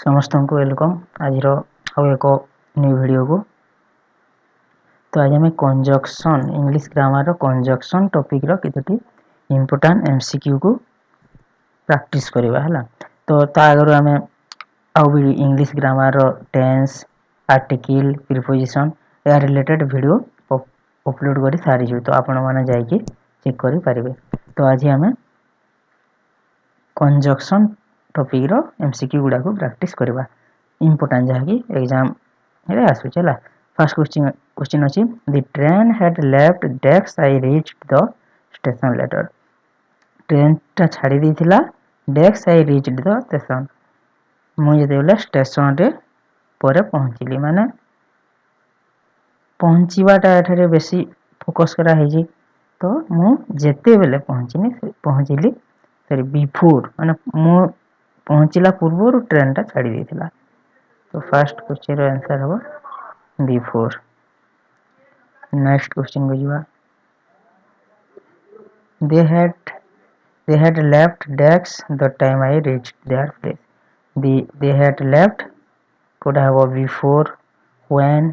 समस्त को वेलकम आज एक न्यू वीडियो को। तो आज आम conjunction English grammar conjunction topic रो कितोटी इंपोर्टेंट एमसीक्यू को प्रैक्टिस करबा हला। तो ता आगर आम आउ भी English grammar tense article preposition या रिलेटेड वीडियो अपलोड करी सारी जो, तो आपण माने जाई कि चेक करि परिबे। तो आज आम कंजक्शन टॉपिक रो एमसीक्यू गुडा को प्रैक्टिस करबा इंपोर्टेंट जहा कि एग्जाम रे आसु चला। फर्स्ट क्वेश्चन अछि the train had left desk I reached the station later. Train ता छाड़ी देथिला desk I reached the station, मु जते बेले स्टेशन रे परे पहुंचली माने पहुंचीबाटा एठारे बेसी फोकस करा है जी। तो मु जते बेले पहुंचली सॉरी बिफोर माने मु पहुंचला पूर्व ट्रेन ता छाड़ी देथिला। तो फर्स्ट क्वेश्चन रो आंसर हो बिफोर। नेक्स्ट क्वेश्चन को जीवा they had left desks the time I reached their place। they had left code हो बिफोर when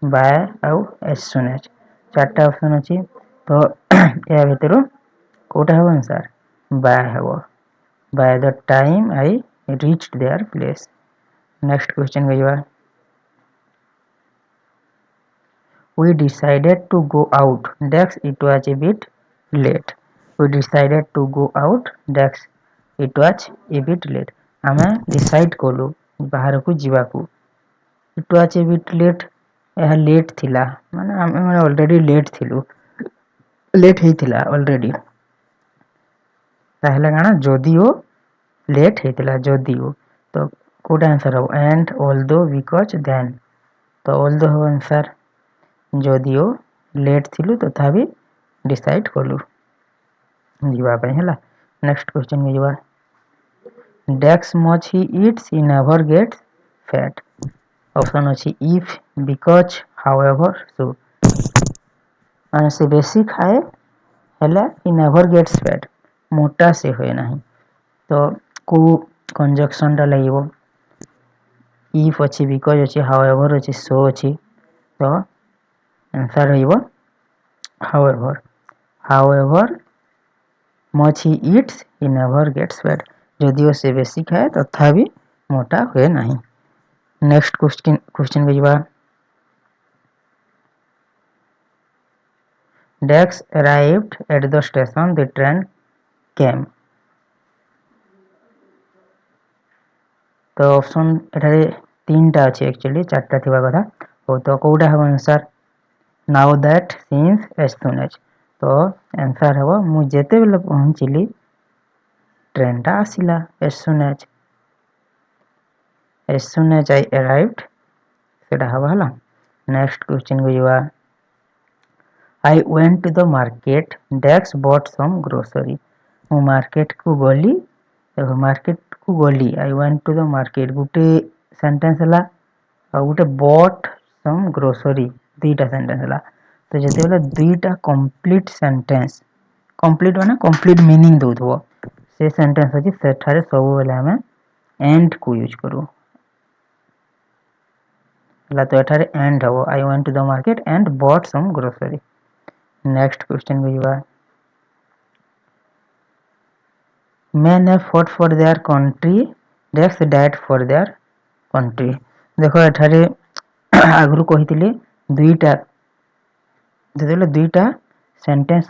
by और as soon as चारटा ऑप्शन अछि। तो या भितर कोटा हो आंसर by हो by the time I reached their place। Next question को जीवा we decided to go out dex it was a bit late। we decided to go out dex it was a bit late। आमे decide कलु बाहर को जीवा को it was a bit late यह late थिला माने आमे ऑलरेडी लेट थिलु लेट हेतिला ऑलरेडी ताहले गाना जदियो लेट हेतिला जदियो। तो कोड आंसर हो एंड ऑल्दो बिकॉज़ देन। तो ऑल्दो हो आंसर जदियो लेट थिलु तथापि डिसाइड कलु जीवा पे हला। नेक्स्ट क्वेश्चन में जीवा डेक्स much he eats he never gets fat. Option अछि इफ बिकॉज़ हाउएवर सो माने से बेसी खाए हला ही नेवर गेट्स फैट मोटा से होय नहीं। तो को कंजक्शन टा लागो इफ अछि बिकॉज़ अछि हाउएवर अछि सो अछि। तो आंसर होइबो however however much he eats he never gets fat जदियो से बेसी खाए तथापि मोटा हुए नहीं। नेक्स्ट क्वेश्चन को जीवा Dex arrived at the station the train came। तो ऑप्शन एठारे तीनटा अछि एक्चुअली चारटा थिबा कथा। तो कोडा हो answer now that since as soon as. तो आंसर हो मु जेते बेले पहुंचली ट्रेन ता आसिला as soon as I arrived सेटा हो हला। नेक्स्ट क्वेश्चन को जीवा I went to the market डेक्स बॉट सम ग्रोसरी। मु मार्केट को गली देखो मार्केट को गली I went to the market गुटे सेंटेंस हला और गुटे बॉट सम ग्रोसरी दुईटा सेंटेंस हला। तो जते बेले दुईटा कंप्लीट सेंटेंस कंप्लीट माने कंप्लीट मीनिंग दोथबो से सेंटेंस अछि सेठारे सब बेले हमें एंड को यूज करू हला। तो एठारे एंड हो I went to the market and bought some grocery. Next question को जीवा men have fought for their country dex died for their country। देखो एठारे आगु कहिथिले दुईटा जतेले दुईटा सेंटेंस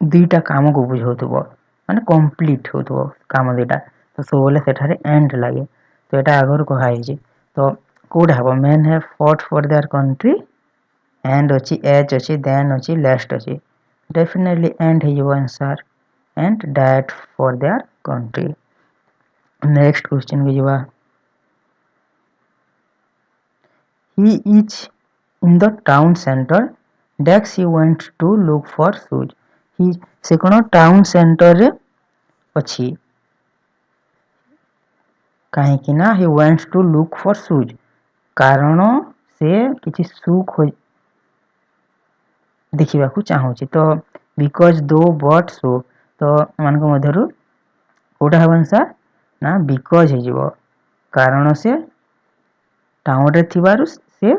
दुईटा काम को बुझौथबो माने कंप्लीट होथबो काम दुईटा तो सब बोले सेठारे एंड लागे। तो एटा आगु कहा हिजे। तो कोड हबो men have fought for their country and अछि एच अछि देन अछि लास्ट अछि डेफिनेटली एंड हिजो answer and died for their country। Next question को जीवा he is in the town center dex he went to look for shoes। he से कोन town centre रे अछि काहे कि ना he went to look for shoes कारण से किछि शू खोज देखिबा को चाहूची। तो बिकॉज़ दो बट सो तो मान को मधरु कोटा हबन सा ना बिकॉज़ हे जिवो कारण से टाउन रे थिबारु से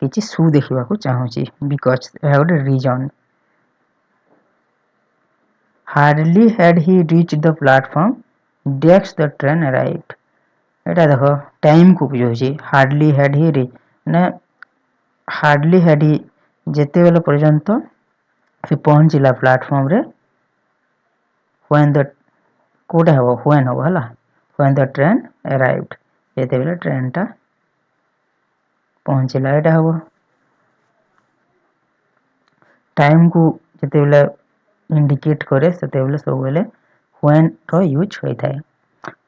किछि सु देखिबाकू चाहूची बिकॉज ଏହା ଗୋଟେ reason. Hardly had he reach the platform डेक्स द ट्रेन अराइव्ड। एटा देखो टाइम को बुझौची हार्डली हैड ही रीच ने हार्डली हैड ही जेते बेले पर्यंत से पहुंचिला प्लेटफॉर्म रे व्हेन द कोडा हो व्हेन हो हला व्हेन द ट्रेन अराइव्ड जेते बेले ट्रेन टा पहुंचिला एटा हो टाइम को जेते बेले इंडिकेट करे सेते बेले सब बेले व्हेन रो यूज होई थाए।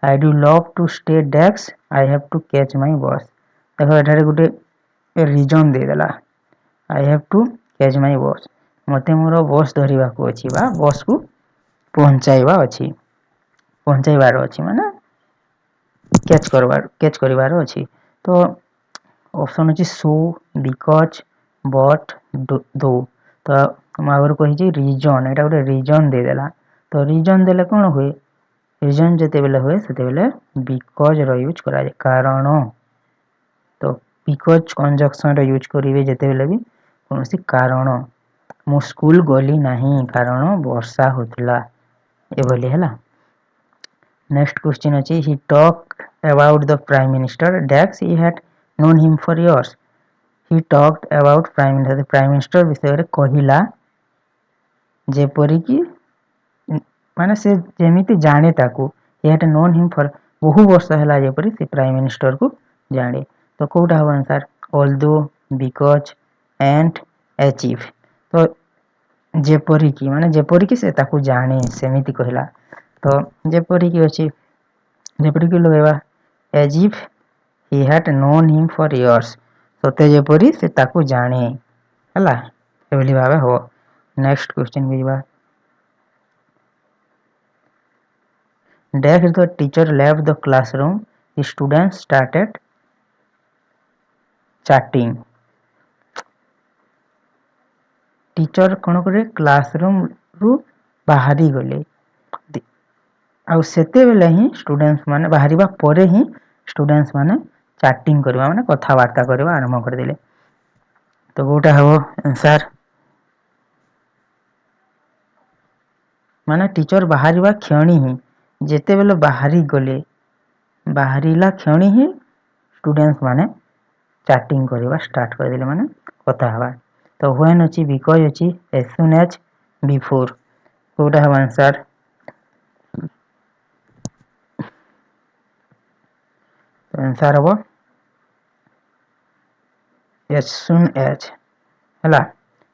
I do love to stay डेक्स I have to catch my bus. देखो एठारे गुटे रीजन दे देला I have to catch my bus मते मोर बस धरिबा को अछि बा बस को पहुंचाइबा अछि पहुंचाइबार अछि माने कैच करिवार अछि। तो ऑप्शन अछि सो बिकॉज बट दो तो मागर कहि जे रीजन एटा गुटे रीजन दे देला तो रीजन देले कोन होय रीजन जेते बेले होय सेते बेले बिकॉज रो यूज करा जाय कारण। तो बिकॉज कंजक्शन रो यूज करिवे जेते बेले भी कोनोसी कारण मु स्कूल गली नहीं कारण वर्षा होतिला ए बोली हैला। नेक्स्ट क्वेश्चन अछि he talk about the prime minister डेक्स he had known him for years. He talked about prime minister विषय रे कहिला जेपरि कि माने से जेमिति जाने ताकू ही हैड नोन हिम फॉर बहु वर्ष हैला जेपरि से प्राइम मिनिस्टर को जाने। तो कोटा हो answer although because and achieve. तो जेपरि कि माने जेपरि कि से ताकू जाने सेमिति कहिला तो जेपरि कि अछि जेपरि कि लगेबा as if he had known him for years सते जेपरि से ताकू जाने हला एबली भाबे हो। नेक्स्ट क्वेश्चन बुझबा डेक्स the teacher left the classroom students started chatting. Teacher कोन करे क्लासरूम रु बाहरी गले आ सेते बेले ही स्टूडेंट्स माने बाहरीबा परे ही स्टूडेंट्स माने चैटिंग करबा माने कथा वार्ता करबा आरंभ कर देले। तो गोटा हो आंसर माने टीचर बाहरीबा क्षणी ही जेते बेले बाहरी गले बाहरीला क्षणी ही स्टूडेंट्स माने चैटिंग करबा स्टार्ट कर देले माने कथा हवा। तो व्हेन अछि बिकॉज अछि एज सून एज बिफोर कोटा हो आंसर तो आंसर हो as soon as hela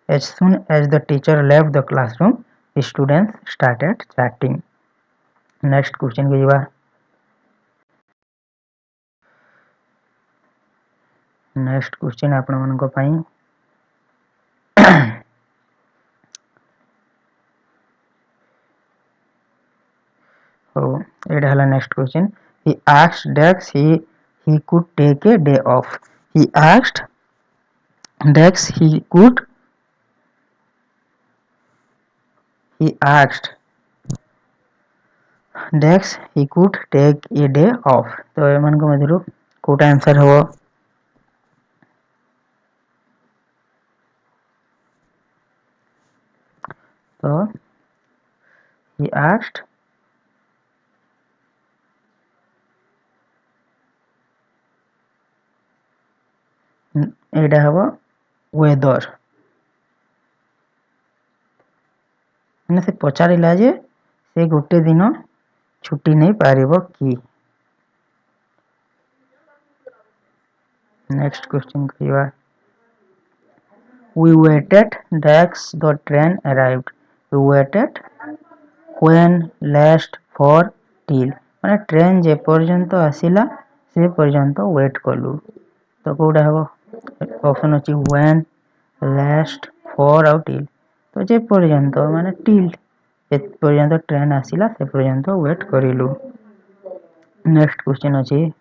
as soon as the teacher left the classroom students started chatting। next question को जीवा नेक्स्ट क्वेश्चन आपण मन को पई हो एडा हला next question he asked Dex he could take a day off। he asked Dex he asked Dex he could take a day off। तो एमन को मधुर कोटा आंसर हो तो he asked एडा हबो वेदर माने से पचारिला जे से गोटे दिन छुट्टी नहीं पारिबो की। नेक्स्ट क्वेश्चन करिवा we waited Dex the train arrived। we waited when last for till माने ट्रेन जे पर्यंत आसिला से पर्यंत वेट कलु। तो कोडा हबो ऑप्शन अछि when last for और till तो जे पर्यंत माने till जे पर्यंत ट्रेन आसिला से पर्यंत वेट करिलु। नेक्स्ट क्वेश्चन अछि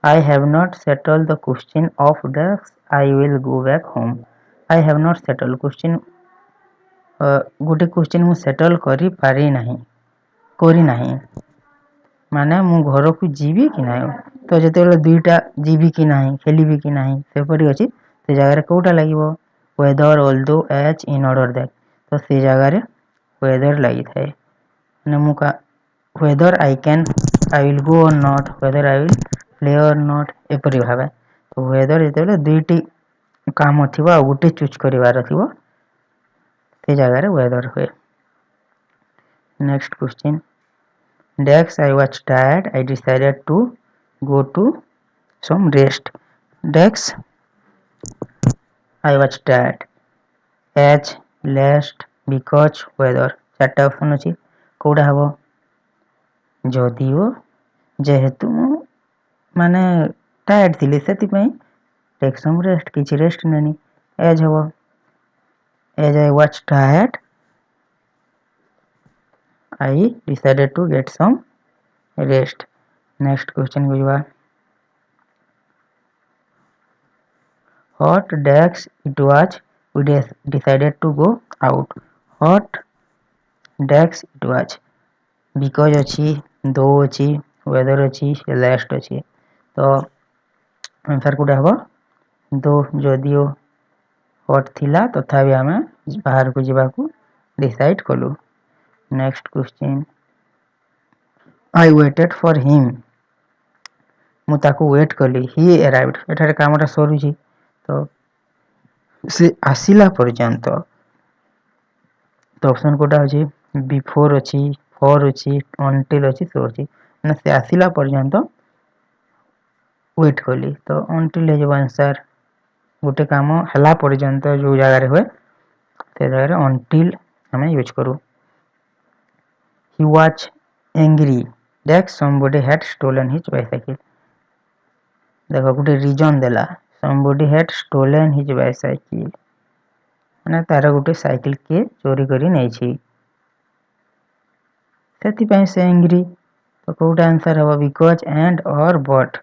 I have not settled the question of Dex I will go back home। I have not settled question गोटे क्वेश्चन मु सेटल करी पारी नहीं कोरी नहीं माने मु घर को जीवी कि ना तो जो दुईटा जीवी कि ना खेलिबी कि ना सेपरी अच्छी से जगह कौटा लगे वेदर ऑल्दो एच इन ऑर्डर दैट तो से जगह वेदर लगी थाए मुका वेदर आई विल गो और not whether I will play और नॉट एपरी भाव तो वेदर जो दुईटी काम थी गोटे चूज करार थी से जगह वेदर हुए next question Dex, I was tired. I decided to go to some rest. Dex, I was tired. H, last, because, weather. चार्टा ऑप्शन अच्छी कौटा हम जदिओ जेहेतु माने टायर्ड थी से टेक सम रेस्ट किसी रेस्ट नहीं एज हम as I was tired I decided to get some rest. Next question go Hot dax it was we decided to go out. Hot dax it was because अच्छी दो अच्छी weather अच्छी last अच्छी तो answer Kota हम दो जदिओ हट थिला तथापि आम बाहर को जावा को डिसाइड कलु next question I waited for him मु ताको वेट कली ही अराइव्ड एठारे कामटा सरुची तो से आसिला पर्यंत तो ऑप्शन कोटा अछि बिफोर अछि फॉर अछि अंटिल अछि सो अछि ना से आसिला पर्यंत वेट कली तो अंटिल हे जो आंसर गोटे काम हला पर्यंत जो जगह रे हुए से जगह अंटिल हमें यूज करू he was angry that somebody had stolen his bicycle देखो गोटे रीजन देला somebody had stolen his bicycle माने तार गोटे साइकिल के चोरी करी नै छी सेति पय से एंग्री तो कोटा आंसर हबो बिकॉज़ एंड और बट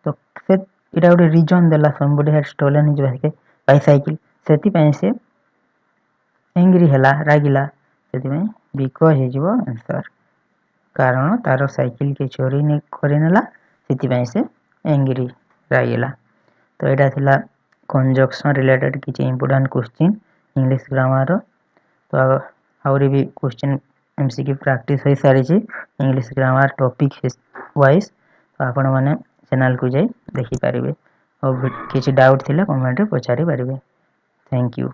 तो से इटा गोटे रीजन देला somebody had stolen his bicycle सेति पय से एंग्री हला रागिला सेति पय बिकॉज़ हिजबो आंसर कारण तार साइकिल के चोरी नै करी नेला सेति पय से एंग्री रागिला तो एटा थिला कंजक्शन रिलेटेड किछि इंपोर्टेंट क्वेश्चन इंग्लिश ग्रामर तो आउरी भी क्वेश्चन एमसीक्यू प्रैक्टिस होई सारी छी इंग्लिश ग्रामर टॉपिक वाइज तो आपण माने चैनल को जाई देखि परिबे और किछि डाउट थिला कमेंट रे पछारी परिबे थैंक यू।